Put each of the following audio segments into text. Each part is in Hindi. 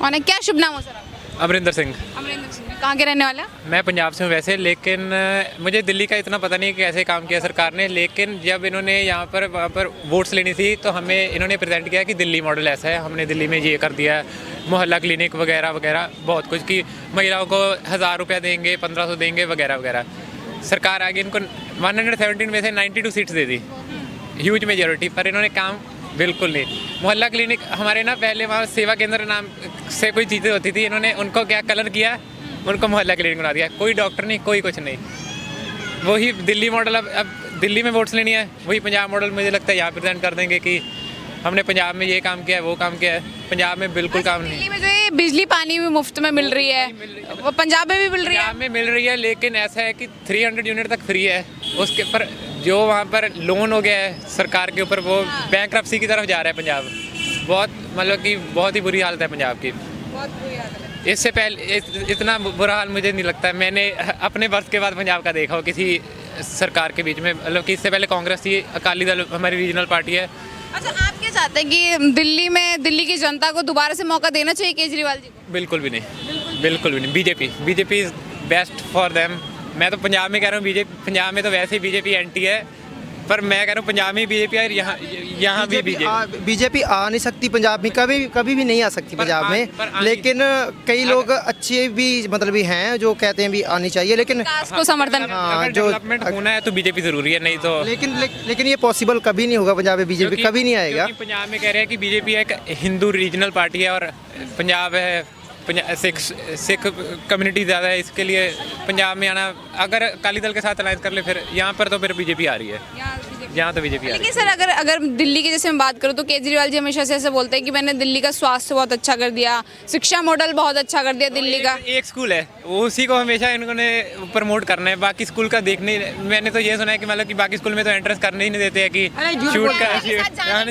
कौन है, क्या शुभ नाम हो सर आपका? अमरिंदर सिंह। अमरिंदर सिंह, कहाँ के रहने वाले हैं? मैं पंजाब से हूँ वैसे, लेकिन मुझे दिल्ली का इतना पता नहीं कि कैसे काम किया सरकार ने। लेकिन जब इन्होंने यहाँ पर वहाँ पर वोट्स लेनी थी तो हमें इन्होंने प्रेजेंट किया कि दिल्ली मॉडल ऐसा है, हमने दिल्ली में ये कर दिया है, मोहल्ला क्लिनिक वगैरह वगैरह बहुत कुछ, कि महिलाओं को 1000 रुपया देंगे, 1500 देंगे वगैरह वगैरह। सरकार आगे इनको 117 में से 92 सीट्स दे दी, ह्यूज मेजोरिटी, पर इन्होंने काम बिल्कुल नहीं। मोहल्ला क्लिनिक हमारे ना पहले वहाँ सेवा केंद्र नाम से कोई चीज़ें होती थी, इन्होंने उनको क्या कलर किया, उनको मोहल्ला क्लिनिक बना दिया। कोई डॉक्टर नहीं, कोई कुछ नहीं। वही दिल्ली मॉडल, अब दिल्ली में वोट्स लेनी है, वही पंजाब मॉडल मुझे लगता है यहाँ प्रेजेंट कर देंगे कि हमने पंजाब में ये काम किया है, वो काम किया है। पंजाब में बिल्कुल काम नहीं। दिल्ली में जो ये बिजली पानी भी मुफ्त में मिल रही है, वो पंजाब में भी मिल रही है। पंजाब में मिल रही है, लेकिन ऐसा है कि 300 यूनिट तक फ्री है। उसके पर जो वहाँ पर लोन हो गया है सरकार के ऊपर, वो बैंकरप्सी की तरफ जा रहा है पंजाब। बहुत मतलब कि बहुत ही बुरी हालत है पंजाब की। बहुत बुरी हालत है। इससे पहले इतना बुरा हाल मुझे नहीं लगता है, मैंने अपने वर्ष के बाद पंजाब का देखा हो किसी सरकार के बीच में। मतलब कि इससे पहले कांग्रेस थी, अकाली दल हमारी रीजनल पार्टी है। अच्छा, आप क्या चाहते हैं कि दिल्ली की जनता को दोबारा से मौका देना चाहिए केजरीवाल जी को? बिल्कुल भी नहीं, बिल्कुल भी नहीं। BJP is best for them. मैं तो पंजाब में कह रहा हूँ, बीजेपी पंजाब में तो वैसे ही बीजेपी एंटी है, पर मैं कह रहा हूँ पंजाब में बीजेपी है, यहाँ भी बीजेपी आ नहीं सकती पंजाब में, कभी भी नहीं आ सकती पंजाब में। लेकिन कई लोग अच्छे भी मतलब भी हैं जो कहते हैं भी आनी चाहिए, लेकिन विकास को समर्थन अगर डेवलपमेंट होना है तो बीजेपी जरूरी है, नहीं तो लेकिन ये पॉसिबल कभी नहीं होगा पंजाब में, बीजेपी कभी नहीं आएगा। पंजाब में कह रहे हैं कि बीजेपी एक हिंदू रीजनल पार्टी है और पंजाब है सिख कम्युनिटी ज़्यादा है, इसके लिए पंजाब में आना, अगर अकाली दल के साथ अलायंस कर ले फिर यहाँ पर तो फिर बीजेपी आ रही है, यहाँ तो बीजेपी आ रही है। लेकिन सर अगर दिल्ली की जैसे मैं बात करूँ तो केजरीवाल जी हमेशा से ऐसे बोलते हैं कि मैंने दिल्ली का स्वास्थ्य बहुत अच्छा कर दिया, शिक्षा मॉडल बहुत अच्छा कर दिया दिल्ली का। एक स्कूल है, वो उसी को हमेशा इन्होंने प्रमोट करना है, बाकी स्कूल का देखने। मैंने तो ये सुना है कि मतलब कि बाकी स्कूल में तो एंट्रेंस करने ही नहीं देते हैं, कि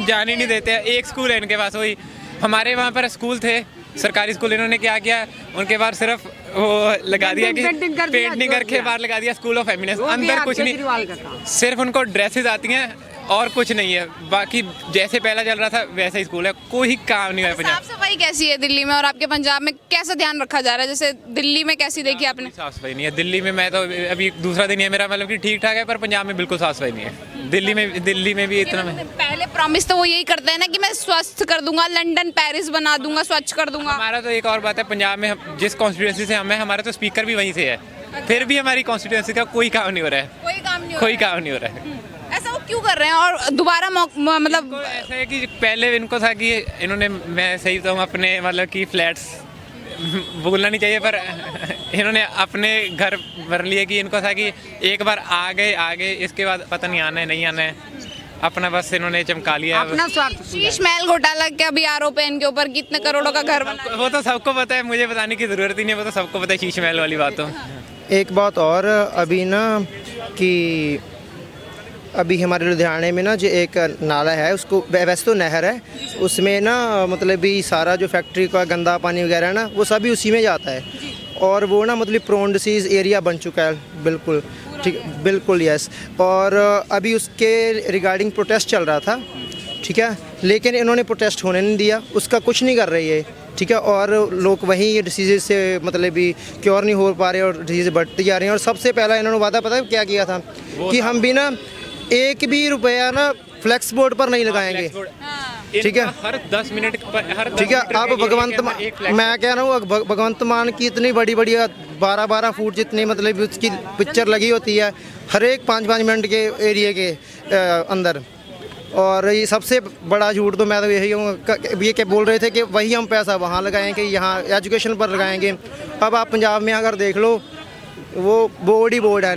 जाने ही नहीं देते हैं। एक स्कूल है इनके पास, वही हमारे वहाँ पर स्कूल थे सरकारी स्कूल, इन्होंने क्या किया, उनके बाहर सिर्फ वो लगा दिया कि पेंटिंग करके बाहर लगा दिया स्कूल ऑफ फेमिनिस्ट, अंदर कुछ नहीं, सिर्फ उनको ड्रेसेस आती हैं और कुछ नहीं है। बाकी जैसे पहला चल रहा था वैसा ही स्कूल है, कोई काम नहीं है पंजाब। साफ सफाई कैसी है दिल्ली में और आपके पंजाब में कैसा ध्यान रखा जा रहा है? जैसे दिल्ली में कैसी देखी आपने? साफ सफाई नहीं है दिल्ली में। मैं तो अभी दूसरा दिन ही है मेरा, मतलब कि ठीक ठाक है, पर पंजाब में बिल्कुल साफ सफाई नहीं है। दिल्ली में भी इतना पहले प्रॉमिस तो वो यही करते हैं ना कि मैं स्वस्थ कर दूंगा, लंदन पेरिस बना दूंगा, स्वच्छ कर दूंगा। हमारा तो एक और बात है, पंजाब में जिस कॉन्स्टिट्यूंसी से हम हैं, हमारा तो स्पीकर भी वहीं से है, फिर भी हमारी कॉन्स्टिट्यूंसी का कोई काम नहीं हो रहा है, कोई काम नहीं हो रहा है। ऐसा वो क्यों कर रहे हैं? और दोबारा मतलब ऐसा है कि पहले इनको था कि इन्होंने, मैं सही बताऊँ, अपने मतलब कि फ्लैट्स बोलना नहीं चाहिए, पर इन्होंने अपने घर भर लिए, कि इनको था कि एक बार आ गए इसके बाद पता नहीं आना है नहीं आना है, अपना बस इन्होंने चमका लिया अपना स्वार्थ। शीश महल घोटाला का भी आरोप है इनके ऊपर, कितने करोड़ों का घर बना। वो तो सबको पता है, मुझे बताने की जरूरत ही नहीं, वो तो सबको पता है शीश महल वाली बात। तो एक बात और अभी ना कि अभी हमारे लुधियाने में ना जो एक नाला है, उसको वैसे तो नहर है, उसमें ना मतलब भी सारा जो फैक्ट्री का गंदा पानी वगैरह है ना, वो सभी उसी में जाता है, और वो ना मतलब प्रोन डिसीज़ एरिया बन चुका है बिल्कुल, ठीक, बिल्कुल यस। और अभी उसके रिगार्डिंग प्रोटेस्ट चल रहा था, ठीक है, लेकिन इन्होंने प्रोटेस्ट होने नहीं दिया, उसका कुछ नहीं कर रही है, ठीक है, और लोग वहीं ये डिसीज़ से मतलब भी क्योर नहीं हो पा रहे और डिसीज़ बढ़ती जा रही हैं। और सबसे पहला इन्होंने वादा पता है क्या किया था, कि हम भी ना एक भी रुपया ना फ्लैक्स बोर्ड पर नहीं लगाएंगे, ठीक है, हर 10 मिनट पर, ठीक है। अब मैं कह रहा हूँ भगवंत मान की इतनी बड़ी 12 फुट जितनी मतलब उसकी पिक्चर लगी होती है हर एक 5-5 मिनट के एरिए के अंदर, और ये सबसे बड़ा झूठ तो मैं तो यही हूँ, ये क्या बोल रहे थे कि वही हम पैसा वहाँ लगाएंगे, यहाँ एजुकेशन पर लगाएंगे। अब आप पंजाब में अगर देख लो, वो बोर्ड ही बोर्ड है,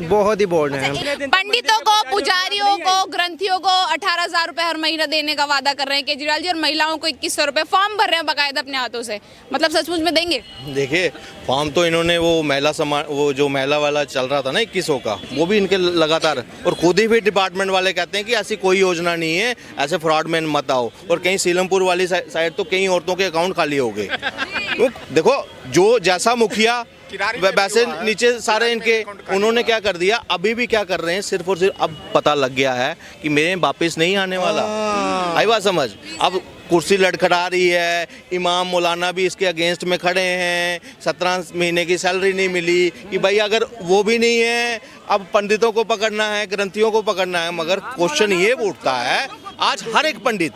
बहुत ही बोर्ड है। पंडितों को, पुजारियों को, ग्रंथियों को 18,000 रुपए हर महीना देने का वादा कर रहे हैं केजरीवाल जी, और महिलाओं को 2100 रुपए, फॉर्म भर रहे हैं बाकायदा अपने हाथों से। मतलब सचमुच में देंगे? देखिए, फॉर्म तो इन्होंने वो महिला सम्मान, वो जो महिला वाला चल रहा था ना 2100 का, वो भी इनके लगातार, और खुद ही भी डिपार्टमेंट वाले कहते हैं कि ऐसी कोई योजना नहीं है, ऐसे फ्रॉड में मत आओ। और कहीं सीलमपुर वाली साइड तो कई औरतों के अकाउंट खाली हो गए। तो देखो, जो जैसा मुखिया वैसे नीचे सारे इनके, उन्होंने क्या कर दिया, अभी भी क्या कर रहे हैं, सिर्फ और सिर्फ अब पता लग गया है कि मेरे वापस नहीं आने वाला। आई बात समझ? अब कुर्सी लड़खड़ा रही है, इमाम मौलाना भी इसके अगेंस्ट में खड़े हैं, 17 महीने की सैलरी नहीं मिली कि भाई अगर वो भी नहीं है, अब पंडितों को पकड़ना है, ग्रंथियों को पकड़ना है। मगर क्वेश्चन ये उठता है, आज हर एक पंडित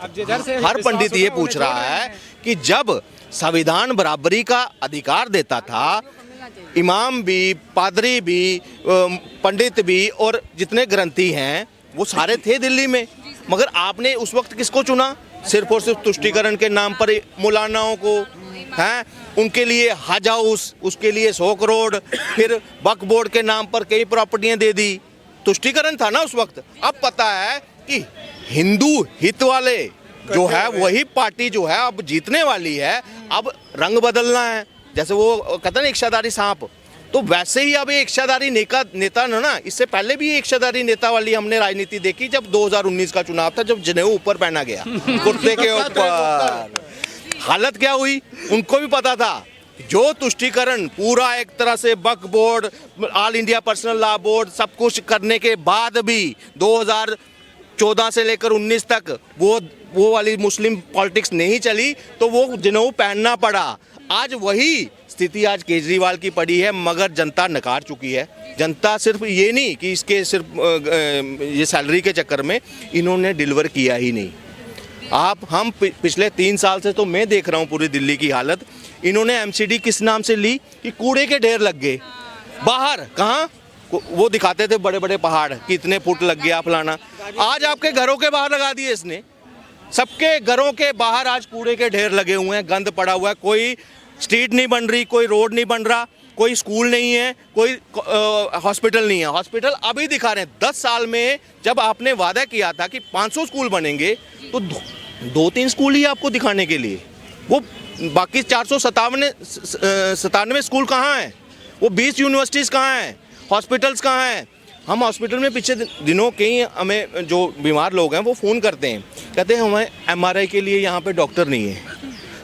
ये पूछ रहा है कि जब संविधान बराबरी का अधिकार देता था, इमाम भी, पादरी भी, पंडित भी और जितने ग्रंथी हैं वो सारे थे दिल्ली में, मगर आपने उस वक्त किसको चुना? सिर्फ और सिर्फ तुष्टीकरण के नाम पर मौलानाओं को, हैं, उनके लिए हज हाउस, उसके लिए 100 करोड़, फिर वक्फ बोर्ड के नाम पर कई प्रॉपर्टियां दे दी। तुष्टीकरण था ना उस वक्त। अब पता है कि हिंदू हित वाले जो है वही पार्टी जो है अब जीतने वाली है, अब रंग बदलना है। जैसे वो कहते हैं ना इच्छाधारी सांप, तो वैसे ही अब ये इच्छाधारी नेता ना, इससे पहले भी इच्छाधारी नेता वाली हमने राजनीति देखी जब 2019 का चुनाव था, जब जनेऊ ऊपर पहना गया कुर्ते के ऊपर। हालत क्या हुई उनको भी पता था। जो तुष्टीकरण पूरा एक तरह से Waqf board, all India personal law board सब कुछ करने के बाद भी 2014 से लेकर 19 तक वो वाली मुस्लिम पॉलिटिक्स नहीं चली, तो वो जनेऊ पहनना पड़ा। आज वही स्थिति आज केजरीवाल की पड़ी है, मगर जनता नकार चुकी है। जनता सिर्फ ये नहीं कि इसके सिर्फ ये सैलरी के चक्कर में इन्होंने डिलीवर किया ही नहीं। हम पिछले 3 साल से तो मैं देख रहा हूँ पूरी दिल्ली की हालत। इन्होंने एमसीडी किस नाम से ली कि कूड़े के ढेर लग गए बाहर। कहाँ वो दिखाते थे बड़े बड़े पहाड़ कि इतने फुट लग गया फलाना, आज आपके घरों के बाहर लगा दिए इसने। सबके घरों के बाहर आज कूड़े के ढेर लगे हुए हैं, गंद पड़ा हुआ है, कोई स्ट्रीट नहीं बन रही, कोई रोड नहीं बन रहा, कोई स्कूल नहीं है, कोई हॉस्पिटल नहीं है। हॉस्पिटल अभी दिखा रहे हैं। 10 साल में जब आपने वादा किया था कि 500 स्कूल बनेंगे, तो 2-3 स्कूल ही आपको दिखाने के लिए, वो बाकी 497 स्कूल कहाँ हैं? वो 20 यूनिवर्सिटीज़ कहाँ हैं? हॉस्पिटल्स कहाँ हैं? हम हॉस्पिटल में पिछले दिनों कई हमें जो बीमार लोग हैं वो फ़ोन करते हैं, कहते हैं हमें MRI के लिए यहाँ पे डॉक्टर नहीं है।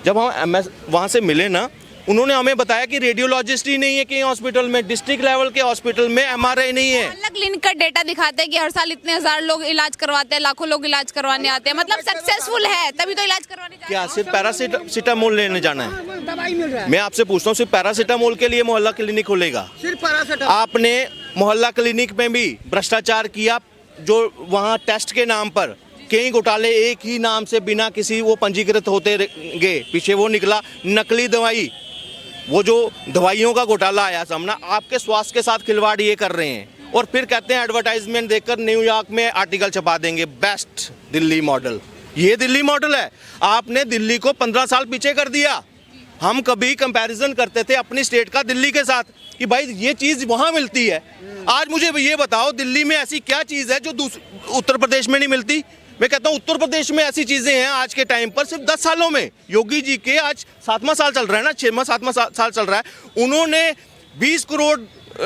जब हम वहाँ से मिले ना, उन्होंने हमें बताया कि रेडियोलॉजिस्ट ही नहीं है कहीं हॉस्पिटल में, डिस्ट्रिक्ट लेवल के हॉस्पिटल में MRI नहीं है। अलग क्लिनिक का डेटा दिखाते हैं कि हर साल इतने हजार लोग इलाज करवाते हैं, लाखों लोग इलाज करवाने आते हैं, मतलब सक्सेसफुल है तभी तो इलाज करवाने जाते हैं। क्या सिर्फ पैरासीटामोल लेने जाना है? मैं आपसे पूछता हूँ, सिर्फ पैरासीटामोल के लिए मोहल्ला क्लिनिक खुलेगा? सिर्फ पैरासीटामोल। आपने मोहल्ला क्लिनिक में भी भ्रष्टाचार किया, जो वहाँ टेस्ट के नाम पर कई घोटाले एक ही नाम से बिना किसी वो पंजीकृत होते गए। पीछे वो निकला नकली दवाई, वो जो दवाइयों का घोटाला आया सामना, आपके स्वास्थ्य के साथ खिलवाड़ ये कर रहे हैं। और फिर कहते हैं एडवर्टाइजमेंट देखकर न्यूयॉर्क में आर्टिकल छपा देंगे, बेस्ट दिल्ली मॉडल। ये दिल्ली मॉडल है। आपने दिल्ली को 15 साल पीछे कर दिया। हम कभी कंपैरिजन करते थे अपनी स्टेट का दिल्ली के साथ कि भाई ये चीज़ वहाँ मिलती है। आज मुझे ये बताओ दिल्ली में ऐसी क्या चीज़ है जो उत्तर प्रदेश में नहीं मिलती? मैं कहता हूँ उत्तर प्रदेश में ऐसी चीज़ें हैं आज के टाइम पर, सिर्फ 10 सालों में, योगी जी के आज 7वां साल चल रहा है ना, 6वां-7वां साल चल रहा है, उन्होंने 20 करोड़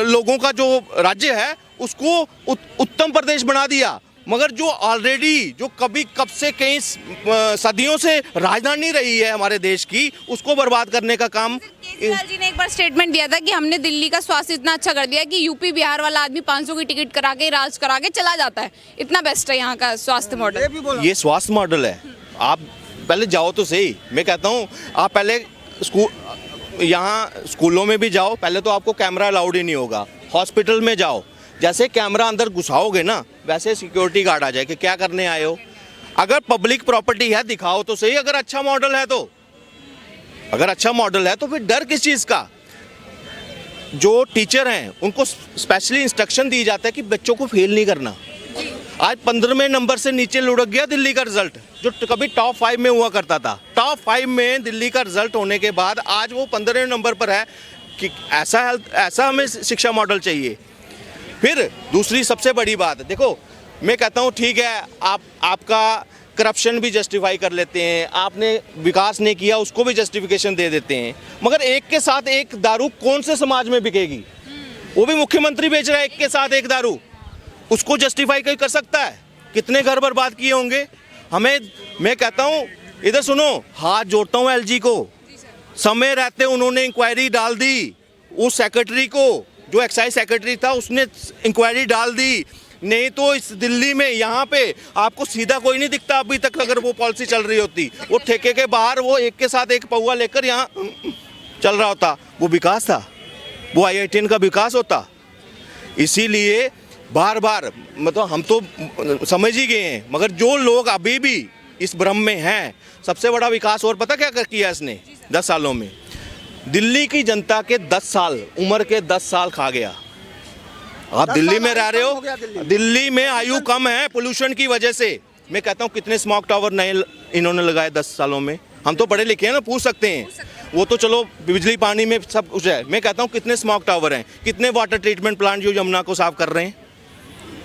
लोगों का जो राज्य है उसको उत्तम प्रदेश बना दिया। मगर जो ऑलरेडी जो कब से कई सदियों से राजधानी रही है हमारे देश की, उसको बर्बाद करने का काम। केजरीवाल जी ने एक बार स्टेटमेंट दिया था कि हमने दिल्ली का स्वास्थ्य इतना अच्छा कर दिया कि यूपी बिहार वाला आदमी 500 की टिकट करा के इलाज करा के चला जाता है, इतना बेस्ट है यहाँ का स्वास्थ्य मॉडल। ये स्वास्थ्य मॉडल है। आप पहले जाओ तो सही, मैं कहता हूँ आप पहले यहाँ स्कूलों में भी जाओ, पहले तो आपको कैमरा अलाउड ही नहीं होगा। हॉस्पिटल में जाओ, जैसे कैमरा अंदर घुसाओगे ना, वैसे सिक्योरिटी गार्ड आ जाए कि क्या करने आए हो। अगर पब्लिक प्रॉपर्टी है दिखाओ तो सही, अगर अच्छा मॉडल है तो। अगर अच्छा मॉडल है तो फिर डर किस चीज़ का? जो टीचर हैं उनको स्पेशली इंस्ट्रक्शन दी जाता है कि बच्चों को फेल नहीं करना। आज 15वें नंबर से नीचे लुढ़क गया दिल्ली का रिजल्ट, जो कभी टॉप 5 में हुआ करता था। टॉप 5 में दिल्ली का रिजल्ट होने के बाद आज वो 15वें नंबर पर है कि ऐसा हमें शिक्षा मॉडल चाहिए। फिर दूसरी सबसे बड़ी बात देखो, मैं कहता हूँ ठीक है, आपका करप्शन भी जस्टिफाई कर लेते हैं, आपने विकास नहीं किया उसको भी जस्टिफिकेशन दे देते हैं, मगर एक के साथ एक दारू कौन से समाज में बिकेगी? वो भी मुख्यमंत्री बेच रहा है एक के साथ एक दारू, उसको जस्टिफाई कोई कर सकता है? कितने घर बर्बाद किए होंगे मैं कहता हूँ इधर सुनो, हाथ जोड़ता हूँ LG को, समय रहते उन्होंने इंक्वायरी डाल दी। उस सेक्रेटरी को, जो एक्साइज सेक्रेटरी था, उसने इंक्वायरी डाल दी। नहीं तो इस दिल्ली में यहाँ पे आपको सीधा कोई नहीं दिखता अभी तक। अगर वो पॉलिसी चल रही होती, वो ठेके के बाहर वो एक के साथ एक पौवा लेकर यहाँ चल रहा होता, वो विकास था, वो IITN का विकास होता। इसीलिए बार बार मतलब हम तो समझ ही गए हैं, मगर जो लोग अभी भी इस भ्रम में हैं, सबसे बड़ा विकास और पता क्या किया इसने 10 सालों में? दिल्ली की जनता के 10 साल उम्र के 10 साल खा गया। आप दिल्ली में रह रहे हो, दिल्ली में आयु कम है पोल्यूशन की वजह से। मैं कहता हूँ कितने स्मॉग टावर नए इन्होंने लगाए 10 सालों में? हम तो पढ़े लिखे हैं ना, पूछ सकते हैं। वो तो चलो बिजली पानी में सब कुछ है। मैं कहता हूँ कितने स्मॉग टावर हैं, कितने वाटर ट्रीटमेंट प्लांट जो यमुना को साफ कर रहे हैं?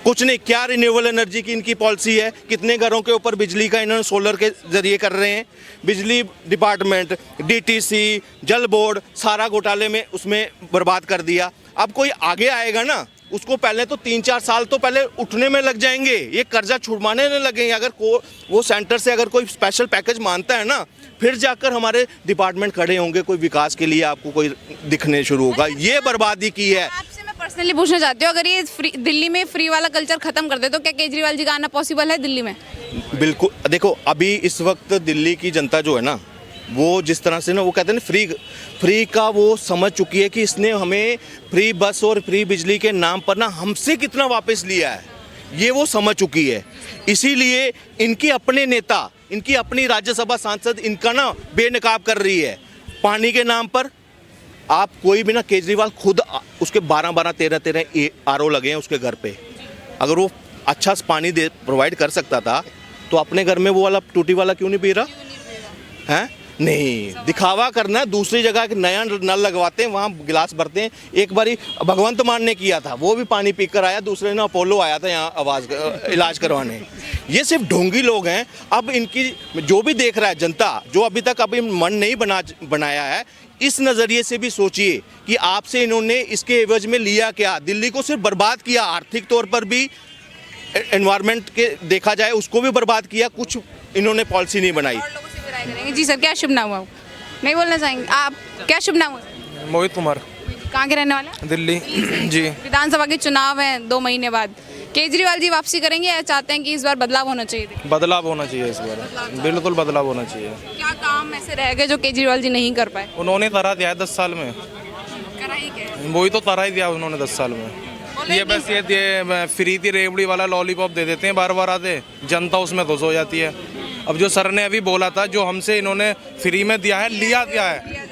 कुछ नहीं। क्या रिन्यूएबल एनर्जी की इनकी पॉलिसी है? कितने घरों के ऊपर बिजली का इन्होंने सोलर के जरिए कर रहे हैं? बिजली डिपार्टमेंट, DTC, जल बोर्ड सारा घोटाले में उसमें बर्बाद कर दिया। अब कोई आगे आएगा ना, उसको पहले तो 3-4 साल तो पहले उठने में लग जाएंगे, ये कर्जा छुड़वाने में लगेंगे। अगर वो सेंटर से अगर कोई स्पेशल पैकेज मानता है ना, फिर जाकर हमारे डिपार्टमेंट खड़े होंगे, कोई विकास के लिए आपको कोई दिखने शुरू होगा। ये बर्बादी की है। आपसे मैं पर्सनली पूछना चाहती हूँ, अगर ये दिल्ली में फ्री वाला कल्चर खत्म कर दे तो क्या केजरीवाल जी का आना पॉसिबल है दिल्ली में? बिल्कुल। देखो अभी इस वक्त दिल्ली की जनता जो है ना, वो जिस तरह से ना वो कहते हैं ना फ्री का वो समझ चुकी है कि इसने हमें फ्री बस और फ्री बिजली के नाम पर ना हमसे कितना वापस लिया है, ये वो समझ चुकी है। इसीलिए इनके अपने नेता, इनकी अपनी राज्यसभा सांसद इनका ना बेनकाब कर रही है पानी के नाम पर। आप कोई भी ना, केजरीवाल खुद उसके 12-12, 13-13 RO लगे हैं उसके घर पे। अगर वो अच्छा पानी प्रोवाइड कर सकता था तो अपने घर में वो वाला टूटी वाला क्यों नहीं पी रहा है? नहीं, दिखावा करना है। दूसरी जगह नया नल लगवाते हैं, वहाँ गिलास भरते हैं। एक बारी भगवंत मान ने किया था, वो भी पानी पीकर आया। दूसरे ने अपोलो आया था यहाँ इलाज करवाने। ये सिर्फ ढोंगी लोग हैं। अब इनकी जो भी देख रहा है जनता, जो अभी तक अभी मन नहीं बनाया है, इस नज़रिए से भी सोचिए कि आपसे इन्होंने इसके एवज में लिया क्या। दिल्ली को सिर्फ बर्बाद किया, आर्थिक तौर पर भी, एनवायरनमेंट के देखा जाए उसको भी बर्बाद किया। कुछ इन्होंने पॉलिसी नहीं बनाई। करेंगे जी सर, क्या शुभ नाम हुआ? नहीं बोलना चाहेंगे आप? क्या शुभ नाम हुआ? मोहित कुमार, कहाँ के रहने वाले हैं? दिल्ली जी। विधानसभा के चुनाव हैं 2 महीने बाद, केजरीवाल जी वापसी करेंगे या चाहते हैं कि इस बार बदलाव होना चाहिए? बदलाव होना चाहिए इस बार, बिल्कुल बदलाव होना चाहिए। क्या काम ऐसे रह गए जो केजरीवाल जी नहीं कर पाए? उन्होंने तरा दिया है 10 साल में, करा ही क्या? वही तो तरा ही दिया उन्होंने 10 साल में। ये बस ये फ्री थी रेवड़ी वाला लॉलीपॉप दे देते हैं बार बार आते, जनता उसमें खुश हो जाती है। अब जो सर ने अभी बोला था, जो हमसे इन्होंने फ्री में दिया है, लिया क्या है,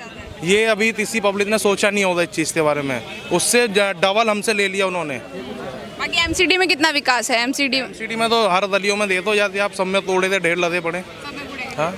ये अभी किसी पब्लिक ने सोचा नहीं होगा इस चीज़ के बारे में। उससे डबल हमसे ले लिया उन्होंने। बाकी MCD में कितना विकास है? MCD में तो हर गलियों में दे दो जाते, आप सब में तोड़े थे ढेर लदे पड़े। हाँ।